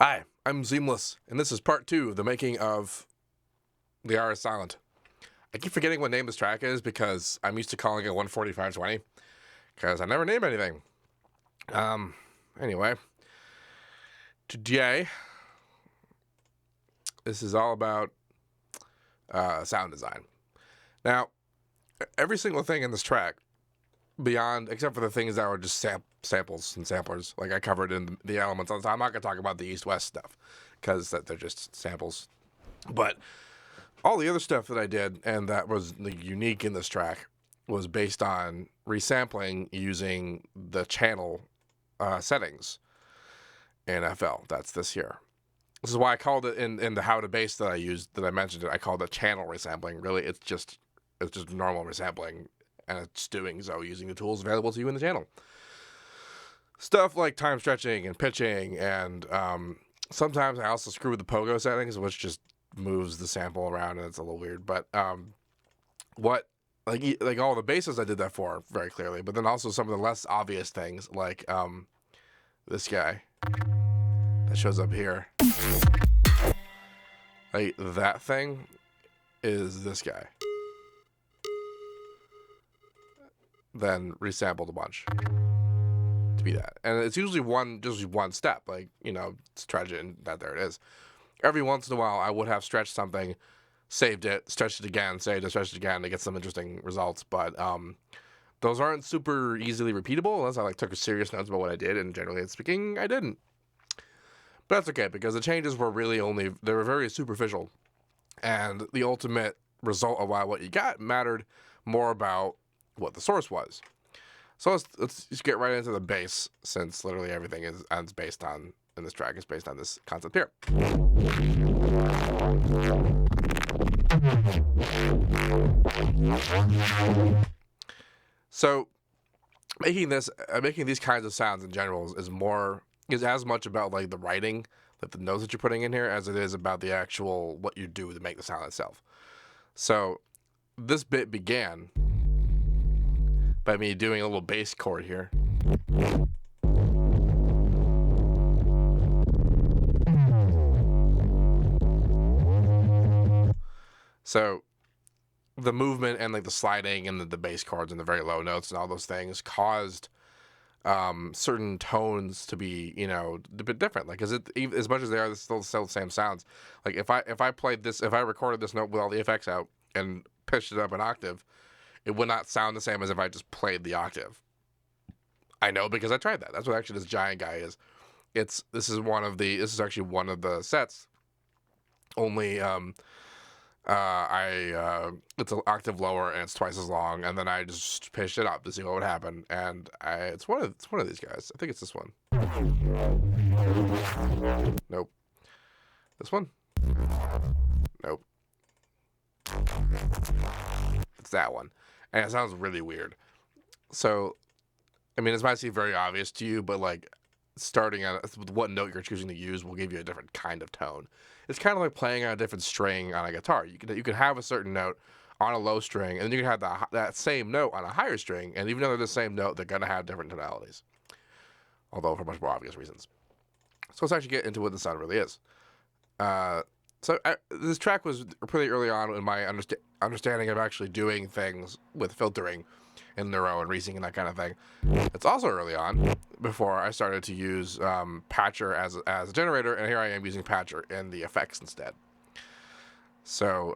Hi, I'm Seamless, and this is part 2 of the making of The R is Silent. I keep forgetting what name this track is because I'm used to calling it 14520, because I never name anything. Um, anyway, today, this is all about sound design. Now, every single thing in this track, except for the things that were just samples and samplers, like I covered in the elements on the time, I'm not going to talk about the East-West stuff, because they're just samples. But all the other stuff that I did and that was unique in this track was based on resampling using the channel settings in FL. That's this here. This is why I called it in the how to base that I used, that I mentioned it, I called it channel resampling. Really, it's just normal resampling, and it's doing so using the tools available to you in the channel. Stuff like time stretching and pitching, and sometimes I also screw with the pogo settings, which just moves the sample around, and it's a little weird. But what like all the bases I did that for very clearly, but then also some of the less obvious things, like this guy that shows up here, like that thing is this guy, then resampled a bunch to be that, and it's usually just one step, like, you know, stretch it and there it is. Every once in a while I would have stretched something, saved it, stretched it again, saved it, stretched it again to get some interesting results, but those aren't super easily repeatable unless I took a serious notes about what I did, and generally speaking I didn't. But that's okay, because the changes were really they were very superficial, and the ultimate result of what you got mattered more about what the source was. So let's just get right into the bass, since literally everything in this track is based on this concept here. So making these kinds of sounds in general is as much about like the writing, like the notes that you're putting in here, as it is about the actual what you do to make the sound itself. So this bit began by me doing a little bass chord here. So the movement and like the sliding and the bass chords and the very low notes and all those things caused certain tones to be, you know, a bit different. Like, as much as they are still the same sounds. Like if I recorded this note with all the effects out and pitched it up an octave, it would not sound the same as if I just played the octave. I know, because I tried that. That's what actually this giant guy is. This is actually one of the sets. Only it's an octave lower and it's twice as long, and then I just pitched it up to see what would happen, and it's one of these guys. I think it's this one. Nope. This one? Nope. It's that one, and it sounds really weird. So, I mean, this might seem very obvious to you, but like starting out with what note you're choosing to use will give you a different kind of tone. It's kind of like playing on a different string on a guitar. You can have a certain note on a low string, and then you can have that same note on a higher string, and even though they're the same note, they're gonna have different tonalities, although for much more obvious reasons. So let's actually get into what the sound really is. This track was pretty early on in my understanding of actually doing things with filtering in Neuro and Reasing and that kind of thing. It's also early on, before I started to use Patcher as a generator, and here I am using Patcher in the effects instead. So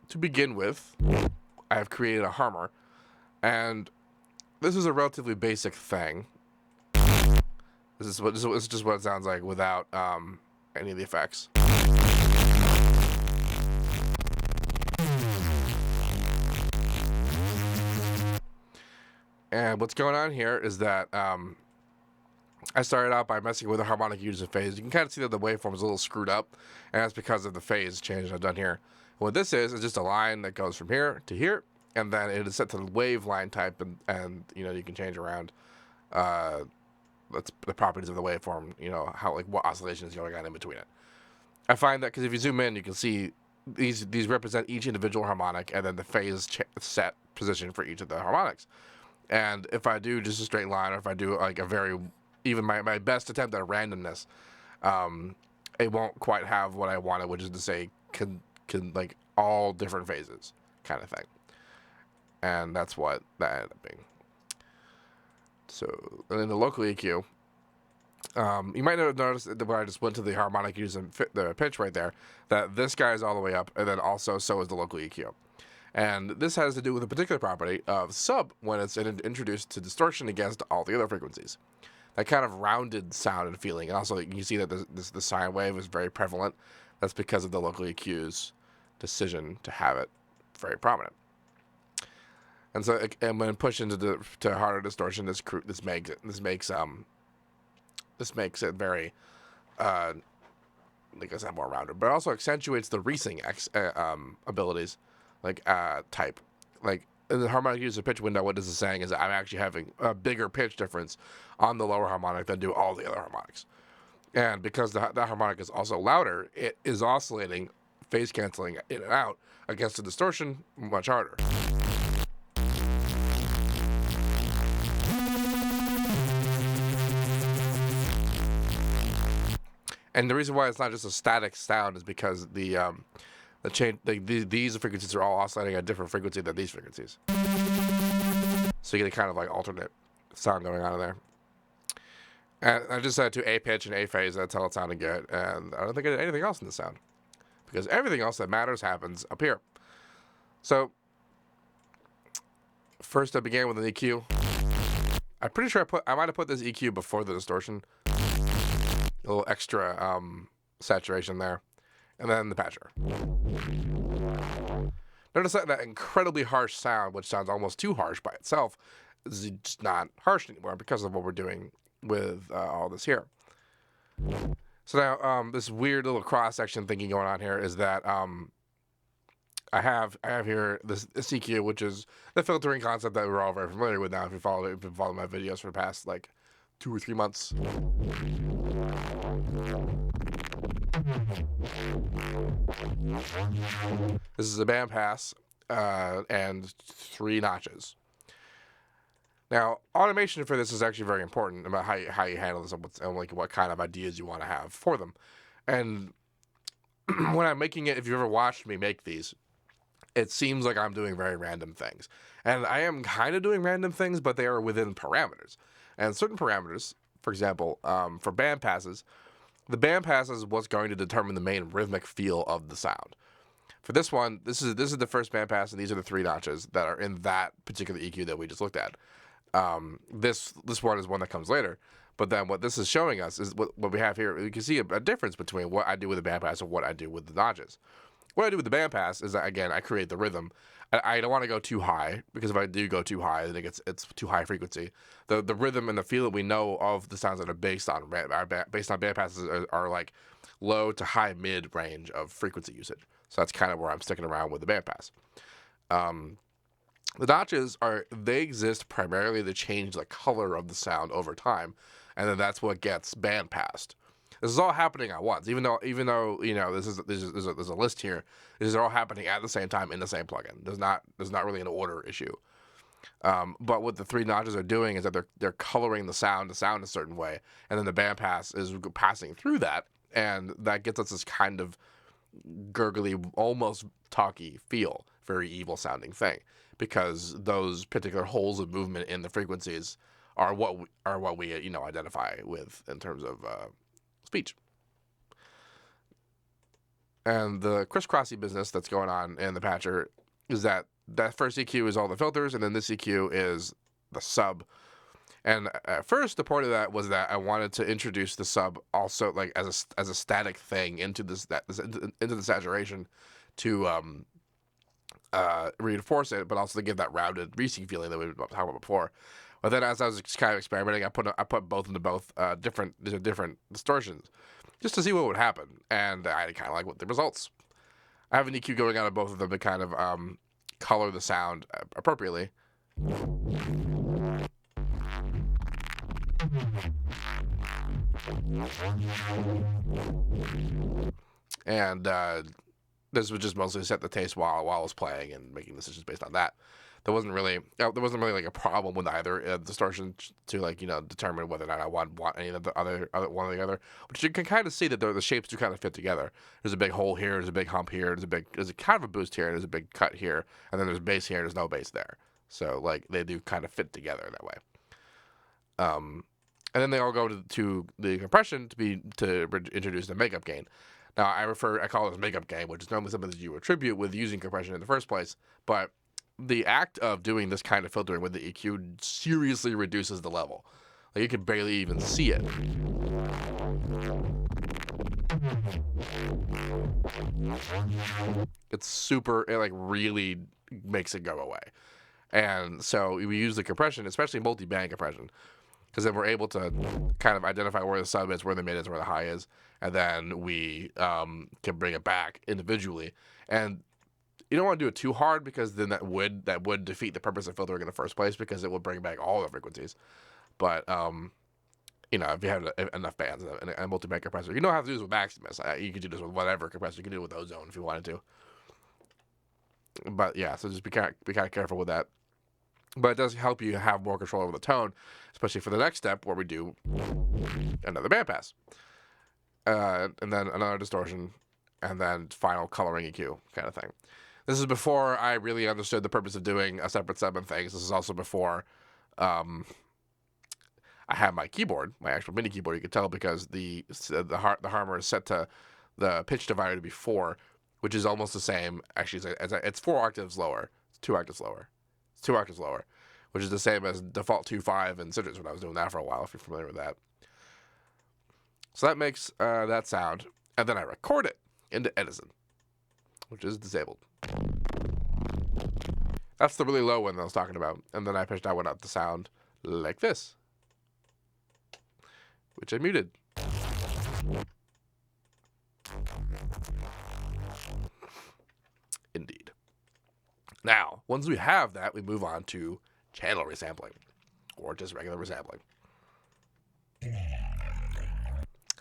to begin with, I have created a harmor, and this is a relatively basic thing. This is just what it sounds like without any of the effects. And what's going on here is that I started out by messing with the harmonic units of phase. You can kind of see that the waveform is a little screwed up, and that's because of the phase change I've done here. What this is just a line that goes from here to here, and then it is set to the wave line type, and you know, you can change around the properties of the waveform, you know, what oscillation is going on in between it. I find that because if you zoom in, you can see these represent each individual harmonic, and then the phase set position for each of the harmonics. And if I do just a straight line, or if I do like a very even my best attempt at randomness, it won't quite have what I wanted, which is to say, can like all different phases kind of thing. And that's what that ended up being. So, and in the local EQ, you might have noticed that when I just went to the harmonic using the pitch right there, that this guy is all the way up, and then also so is the local EQ. And this has to do with a particular property of sub when it's introduced to distortion against all the other frequencies. That kind of rounded sound and feeling. And also, you can see that the sine wave is very prevalent. That's because of the local EQ's decision to have it very prominent. And so, and when pushed into to harder distortion, this makes it very, like I said, more rounded. But it also accentuates the Reesing abilities, like type. Like in the harmonic user pitch window, what this is saying is that I'm actually having a bigger pitch difference on the lower harmonic than do all the other harmonics. And because that harmonic is also louder, it is oscillating, phase canceling in and out against the distortion much harder. And the reason why it's not just a static sound is because the change, these frequencies are all oscillating at a different frequency than these frequencies. So you get a kind of like alternate sound going on in there. And I just set it to A pitch and A phase. That's how it sounded good. And I don't think I did anything else in the sound, because everything else that matters happens up here. So first I began with an EQ. I'm pretty sure I might have put this EQ before the distortion. A little extra saturation there. And then the patcher. Notice that incredibly harsh sound, which sounds almost too harsh by itself, is just not harsh anymore because of what we're doing with all this here. So now this weird little cross-section thinking going on here is that I have here this EQ, which is the filtering concept that we're all very familiar with now if you've followed my videos for the past like 2 or 3 months. This is a bandpass and 3 notches. Now, automation for this is actually very important about how you handle this and like what kind of ideas you want to have for them. And when I'm making it, if you've ever watched me make these, it seems like I'm doing very random things. And I am kind of doing random things, but they are within parameters. And certain parameters, for example, for bandpasses, the bandpass is what's going to determine the main rhythmic feel of the sound. For this one, this is the first bandpass, and these are the 3 notches that are in that particular EQ that we just looked at. This one is one that comes later, but then what this is showing us is what we have here. You can see a difference between what I do with the bandpass and what I do with the notches. What I do with the bandpass is that, again, I create the rhythm. I don't want to go too high, because if I do go too high, then it's too high frequency. The rhythm and the feel that we know of the sounds that are based on bandpasses are like low to high mid range of frequency usage. So that's kind of where I'm sticking around with the bandpass. The notches they exist primarily to change the color of the sound over time, and then that's what gets bandpassed. This is all happening at once, even though you know there's a list here. These are all happening at the same time in the same plugin. There's not really an order issue. But what the 3 notches are doing is that they're coloring the sound to sound a certain way, and then the bandpass is passing through that, and that gets us this kind of gurgly, almost talky feel, very evil sounding thing, because those particular holes of movement in the frequencies are what we identify with in terms of speech. And the crisscrossy business that's going on in the patcher is that first EQ is all the filters, and then this EQ is the sub. And at first, the point of that was that I wanted to introduce the sub also like as a static thing into into the saturation to reinforce it, but also to give that rounded Reesing feeling that we were talking about before. But then, as I was kind of experimenting, I put both into both different distortions, just to see what would happen, and I kind of like the results. I have an EQ going on both of them to kind of color the sound appropriately. And this would just mostly set the taste while I was playing and making decisions based on that. there wasn't really like a problem with either distortion to like determine whether or not I want any of the other one or the other. But you can kind of see that the shapes do kind of fit together. There's a big hole here, there's a big hump here, there's a kind of a boost here, and there's a big cut here, and then there's bass here, and there's no bass there. So like they do kind of fit together that way. And then they all go to the compression to introduce the makeup gain. Now I call this makeup gain, which is normally something that you attribute with using compression in the first place, but the act of doing this kind of filtering with the EQ seriously reduces the level. Like you can barely even see it. It like really makes it go away. And so we use the compression, especially multi-band compression, because then we're able to kind of identify where the sub is, where the mid is, where the high is, and then we can bring it back individually. And you don't want to do it too hard, because then that would defeat the purpose of filtering in the first place, because it will bring back all the frequencies. But if you have enough bands and a multi-band compressor, you don't have to do this with Maximus. You could do this with whatever compressor. You can do it with Ozone if you wanted to. But yeah, so just be kind of careful with that. But it does help you have more control over the tone, especially for the next step where we do another bandpass, and then another distortion, and then final coloring EQ kind of thing. This is before I really understood the purpose of doing a separate sub and things. This is also before I had my keyboard, my actual MIDI keyboard. You could tell because the harmonic is set to the pitch divider to be 4, which is almost the same. Actually, it's 4 octaves lower. It's 2 octaves lower. It's 2 octaves lower, which is the same as default 2.5 and Citrus when I was doing that for a while, if you're familiar with that. So that makes that sound, and then I record it into Edison, which is disabled. That's the really low one that I was talking about, and then I pitched that one up to sound like this, which I muted. Indeed. Now, once we have that, we move on to channel resampling, or just regular resampling.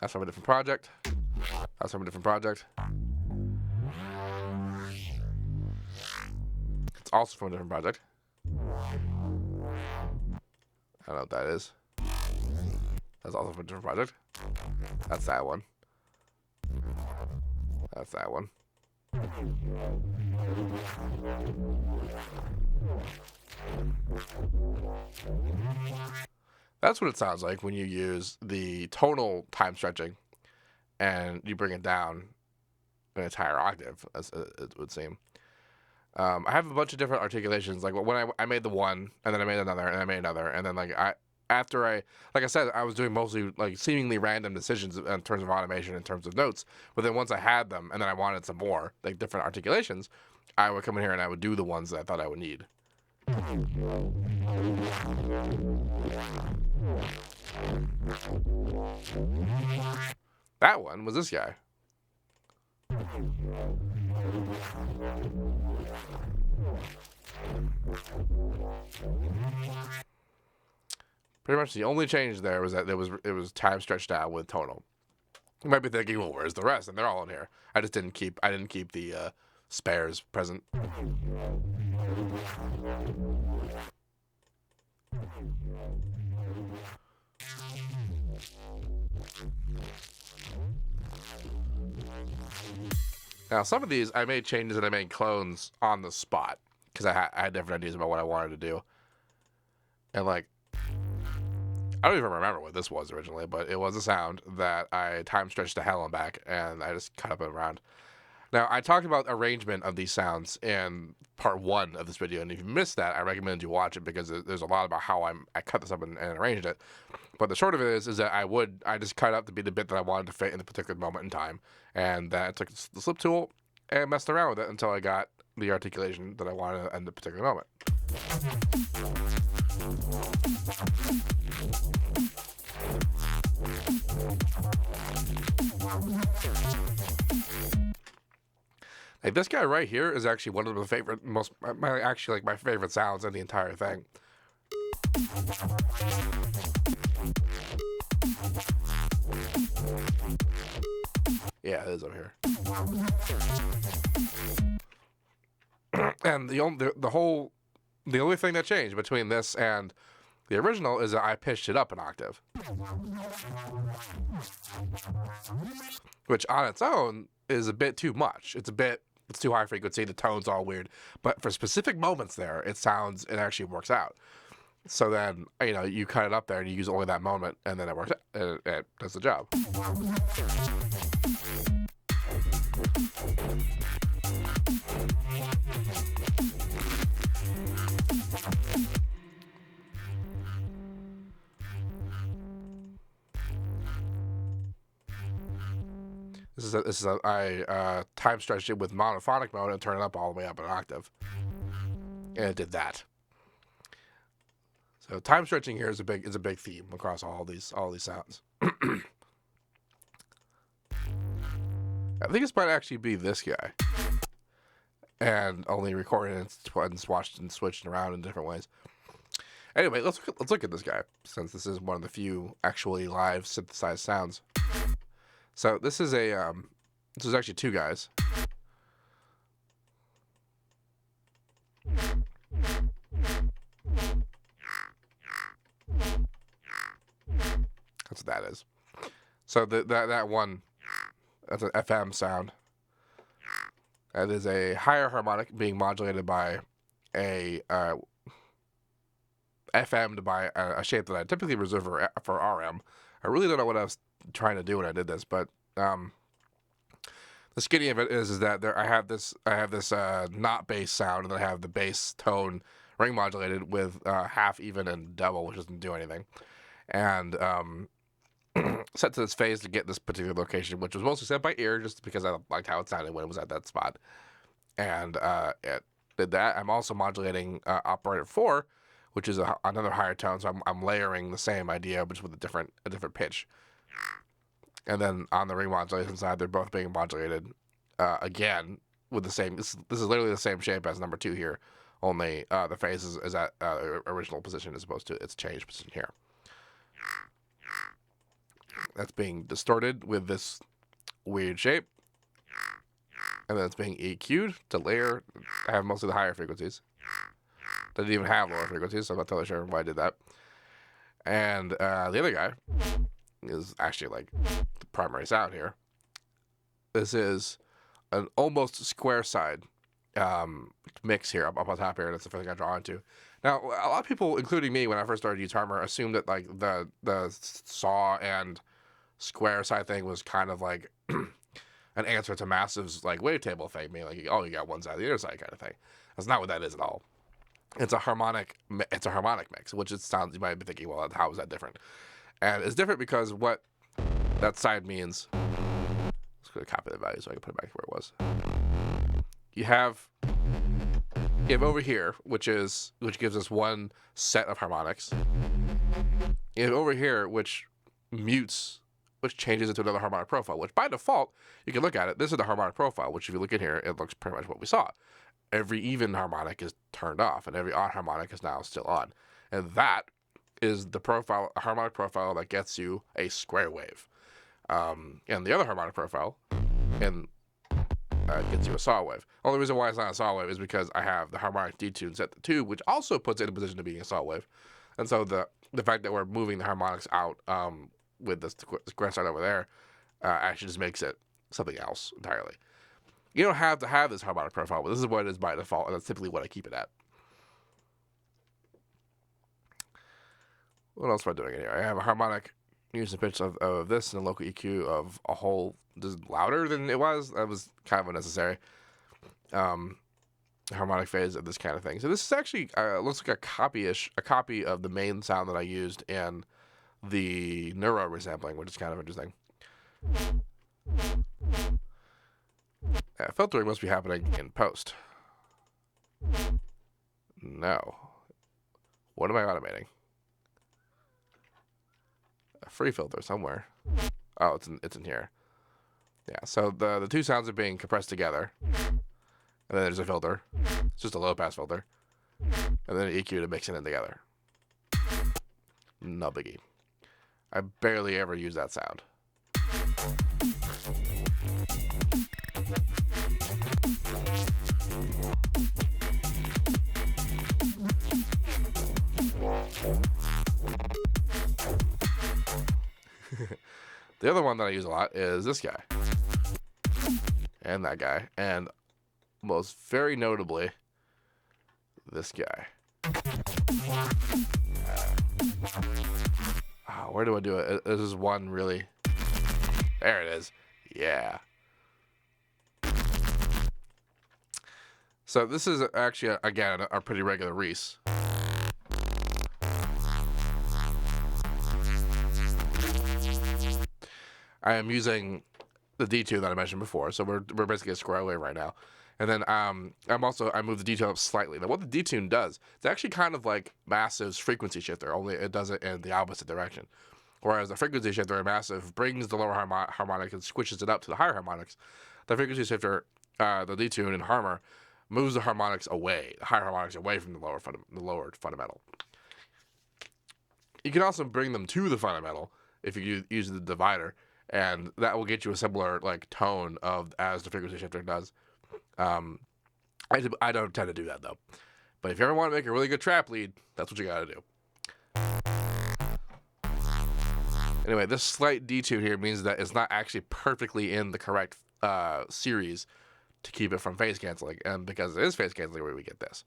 That's from a different project. That's from a different project. It's also from a different project. I don't know what that is. That's also from a different project. That's that one. That's that one. That's what it sounds like when you use the tonal time stretching and you bring it down an entire octave, as it would seem. I have a bunch of different articulations. Like when I made the one, and then I made another, and I made another, and then like I said, I was doing mostly like seemingly random decisions in terms of automation, in terms of notes. But then once I had them, and then I wanted some more, like different articulations, I would come in here and I would do the ones that I thought I would need. That one was this guy. Pretty much the only change there was that it was time stretched out with tonal. You might be thinking, well, where's the rest? And they're all in here. I didn't keep the spares present. Now, some of these I made changes and I made clones on the spot because I had different ideas about what I wanted to do. And like, I don't even remember what this was originally, but it was a sound that I time stretched to hell and back, and I just cut up and around. Now, I talked about arrangement of these sounds in part 1 of this video, and if you missed that, I recommend you watch it because there's a lot about how I cut this up and arranged it. But the short of it is that I just cut up to be the bit that I wanted to fit in the particular moment in time, and then I took the slip tool and messed around with it until I got the articulation that I wanted in the particular moment. Like this guy right here is actually one of my favorite sounds in the entire thing. Yeah, it is over here. And the whole The only thing that changed between this and the original is that I pitched it up an octave, which on its own is a bit too much. It's too high frequency. The tone's all weird, but for specific moments there, it actually works out. So then, you cut it up there and you use only that moment, and then it works out. It does the job. I time stretched it with monophonic mode and turned it up all the way up an octave, and it did that. So time stretching here is a big theme across all these sounds. I think this might actually be this guy, and only recorded and swatched and switched around in different ways. Anyway, let's look at this guy, since this is one of the few actually live synthesized sounds. So this is actually two guys. That's what that is. So that one, that's an FM sound. That is a higher harmonic being modulated by a FM'd by a shape that I typically reserve for RM. I really don't know what I was trying to do when I did this, but the skinny of it is that I have this not bass sound, and then I have the bass tone ring modulated with half, even, and double, which doesn't do anything, and set to this phase to get this particular location, which was mostly set by ear, just because I liked how it sounded when it was at that spot, and it did that. I'm also modulating operator 4, which is another higher tone, so I'm layering the same idea, but just with a different pitch. And then on the ring modulation side, they're both being modulated again with the same. This is literally the same shape as number 2 here, only the phase is at original position as opposed to its changed position here. That's being distorted with this weird shape, and then it's being EQ'd to layer. I have mostly the higher frequencies. Doesn't even have lower frequencies, so I'm not totally sure why I did that. And the other guy is actually like the primary sound here. This is an almost square side mix here up on top here. That's the first thing I draw into. Now, a lot of people, including me, when I first started using Harmor, assumed that like the saw and square side thing was kind of like an answer to Massive's like wavetable thing, meaning like, oh, you got one side, the other side kind of thing. That's not what that is at all. It's a harmonic mix, which it sounds, you might be thinking, well, how is that different? And it's different because what that side means. Let's go to copy the value so I can put it back where it was. You have over here, which gives us one set of harmonics. You have over here, which changes into another harmonic profile, which by default, you can look at it. This is the harmonic profile, which if you look in here, it looks pretty much what we saw. Every even harmonic is turned off, and every odd harmonic is now still on. And that is the profile, a harmonic profile that gets you a square wave. And the other harmonic profile gets you a saw wave. Only reason why it's not a saw wave is because I have the harmonic detune set to 2, which also puts it in a position of being a saw wave. And so the fact that we're moving the harmonics out with the square side over there actually just makes it something else entirely. You don't have to have this harmonic profile, but this is what it is by default, and that's typically what I keep it at. What else am I doing in here? I have a harmonic using pitch of this and a local EQ of a whole just louder than it was. That was kind of unnecessary. Harmonic phase of this kind of thing. So this is actually looks like a copy of the main sound that I used in the neuro resampling, which is kind of interesting. Filtering must be happening in post. No. What am I automating? A free filter somewhere. Oh, it's in here. Yeah, so the two sounds are being compressed together. And then there's a filter. It's just a low pass filter. And then an EQ to mix it in together. No biggie. I barely ever use that sound. The other one that I use a lot is this guy. And that guy. And most very notably, this guy. Oh, where do I do it? This is one really. There it is. Yeah. So this is actually, again, a pretty regular Reese. I am using the D2 that I mentioned before, so we're basically a square wave right now. And then I moved the D2 up slightly. Now what the D-tune does, it's actually kind of like Massive's frequency shifter, only it does it in the opposite direction. Whereas the frequency shifter in Massive brings the lower harmonic and squishes it up to the higher harmonics. The frequency shifter, the D-tune in Harmor, moves the harmonics away, the higher harmonics away from the lower fundamental. You can also bring them to the fundamental if you use the divider, and that will get you a similar like tone as the frequency shifter does. I don't tend to do that though, but if you ever want to make a really good trap lead, that's what you got to do. Anyway, this slight detune here means that it's not actually perfectly in the correct series to keep it from phase canceling, and because it is phase canceling where we get this.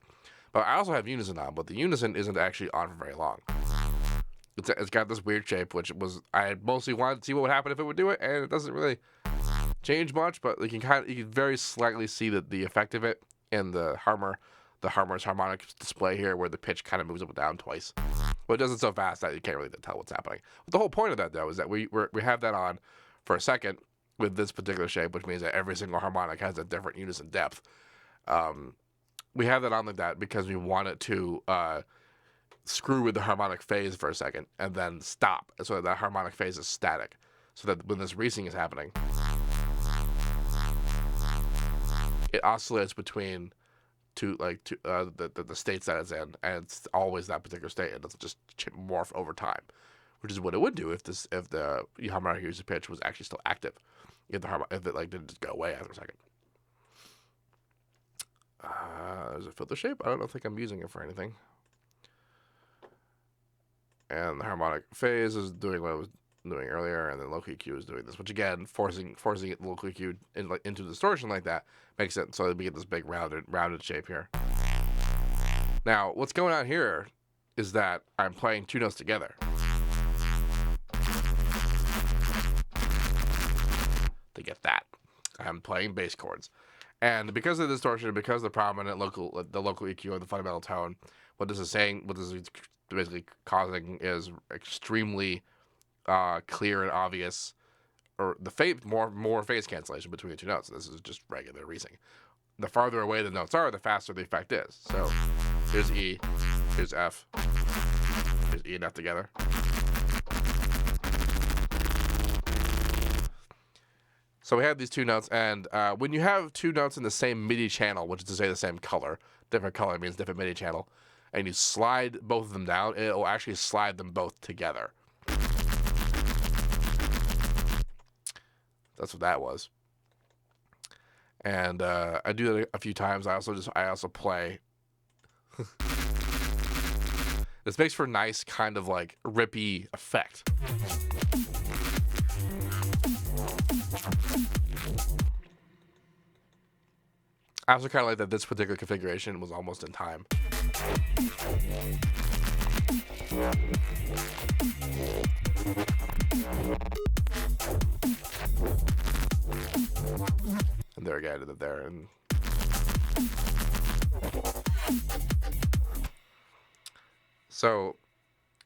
But I also have unison on, but the unison isn't actually on for very long. It's got this weird shape, which was I mostly wanted to see what would happen if it would do it, and it doesn't really change much. But you can very slightly see the effect of it in the Harmor's harmonic display here, where the pitch kind of moves up and down twice. But it does it so fast that you can't really tell what's happening. But the whole point of that though is that we have that on for a second with this particular shape, which means that every single harmonic has a different unison depth. We have that on like that because we want it to screw with the harmonic phase for a second and then stop, so that the harmonic phase is static, so that when this reasing is happening, it oscillates between the states that it's in, and it's always that particular state. It doesn't just morph over time, which is what it would do if the harmonic usage pitch was actually still active, if it like didn't just go away after a second. There's a filter shape. I don't think I'm using it for anything. And the harmonic phase is doing what it was doing earlier, and then local EQ is doing this, which again, forcing it local EQ into distortion like that makes it so that we get this big rounded shape here. Now, what's going on here is that I'm playing two notes together. To get that, I'm playing bass chords, and because of the distortion, because of the prominent local EQ and the fundamental tone, what this is basically causing is extremely clear and obvious, or more phase cancellation between the two notes. This is just regular reasing. The farther away the notes are, the faster the effect is. So here's E, here's F, here's E and F together. So we have these two notes, and when you have two notes in the same MIDI channel, which is to say the same color, different color means different MIDI channel, and you slide both of them down, it will actually slide them both together. That's what that was. And I do that a few times. I also play. This makes for a nice kind of like rippy effect. I also kind of like that this particular configuration was almost in time. And there again, I did it there, and so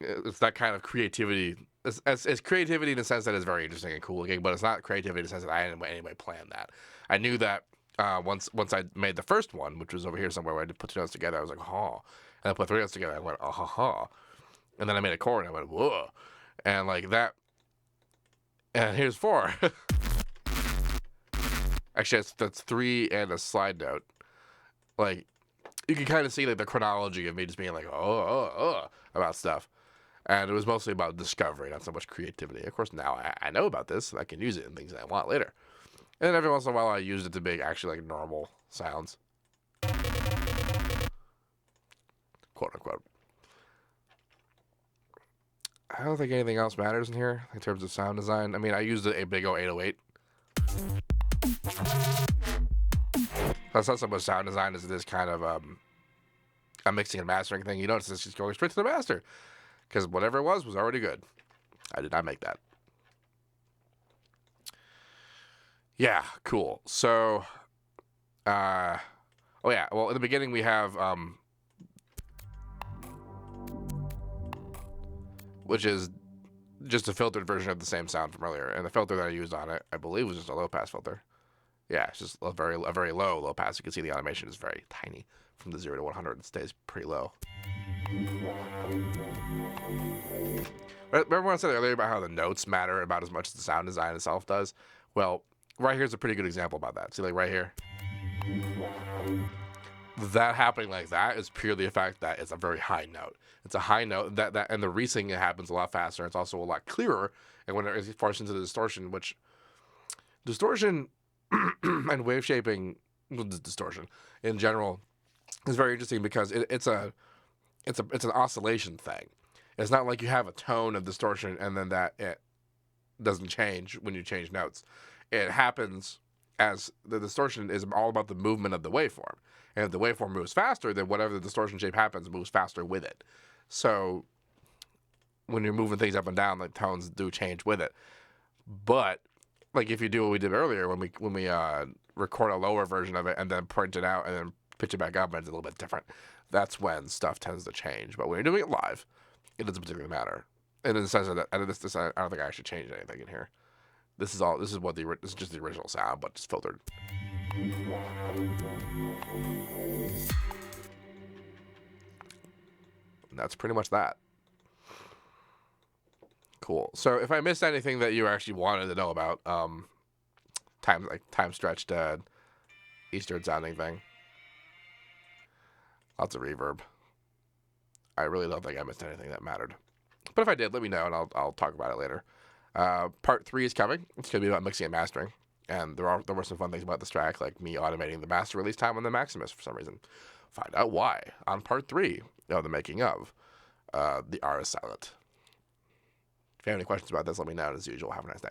it's that kind of creativity. It's creativity in the sense that it's very interesting and cool looking, but it's not creativity in the sense that I didn't anyway plan that. I knew that once I made the first one, which was over here somewhere where I did put two notes together, I was like, ha. And I put three notes together, I went, ah ha ha. And then I made a chord, and I went, whoa. And like that. And here's four. Actually, that's three and a slide note. Like, you can kind of see like the chronology of me just being like, about stuff. And it was mostly about discovery, not so much creativity. Of course, now I know about this, and I can use it in things that I want later. And then every once in a while, I used it to make actually like normal sounds. Quote unquote. I don't think anything else matters in here in terms of sound design. I mean, I used a big O 808. That's not so much sound design as it is kind of a mixing and mastering thing. You notice it's just going straight to the master because whatever it was already good. I did not make that. Yeah, cool. So, oh yeah. Well, in the beginning we have which is just a filtered version of the same sound from earlier, and the filter that I used on it, I believe, was just a low pass filter. Yeah, it's just a very low pass. You can see the animation is very tiny from the 0 to 100. It stays pretty low. Remember when I said earlier about how the notes matter about as much as the sound design itself does? Well, right here's a pretty good example about that. See, like right here, that happening like that is purely the fact that it's a very high note. It's a high note that and the resync happens a lot faster. It's also a lot clearer, and when it forced into the distortion, which distortion and wave shaping, distortion in general, is very interesting because it's an oscillation thing. It's not like you have a tone of distortion and then that it doesn't change when you change notes. It happens as the distortion is all about the movement of the waveform. And if the waveform moves faster, then whatever the distortion shape happens moves faster with it. So when you're moving things up and down, the tones do change with it. But like if you do what we did earlier when we record a lower version of it and then print it out and then pitch it back up and it's a little bit different, that's when stuff tends to change. But when you're doing it live, it doesn't particularly matter. And in the sense that I don't think I actually changed anything in here. This is just the original sound, but just filtered. And that's pretty much that. Cool. So if I missed anything that you actually wanted to know about, time stretched Eastern sounding thing. Lots of reverb. I really don't think I missed anything that mattered. But if I did, let me know and I'll talk about it later. Part 3 is coming. It's going to be about mixing and mastering. And there were some fun things about this track, like me automating the master release time on the Maximus for some reason. Find out why on part 3 of the making of the R is silent. If you have any questions about this, let me know. As usual, have a nice day.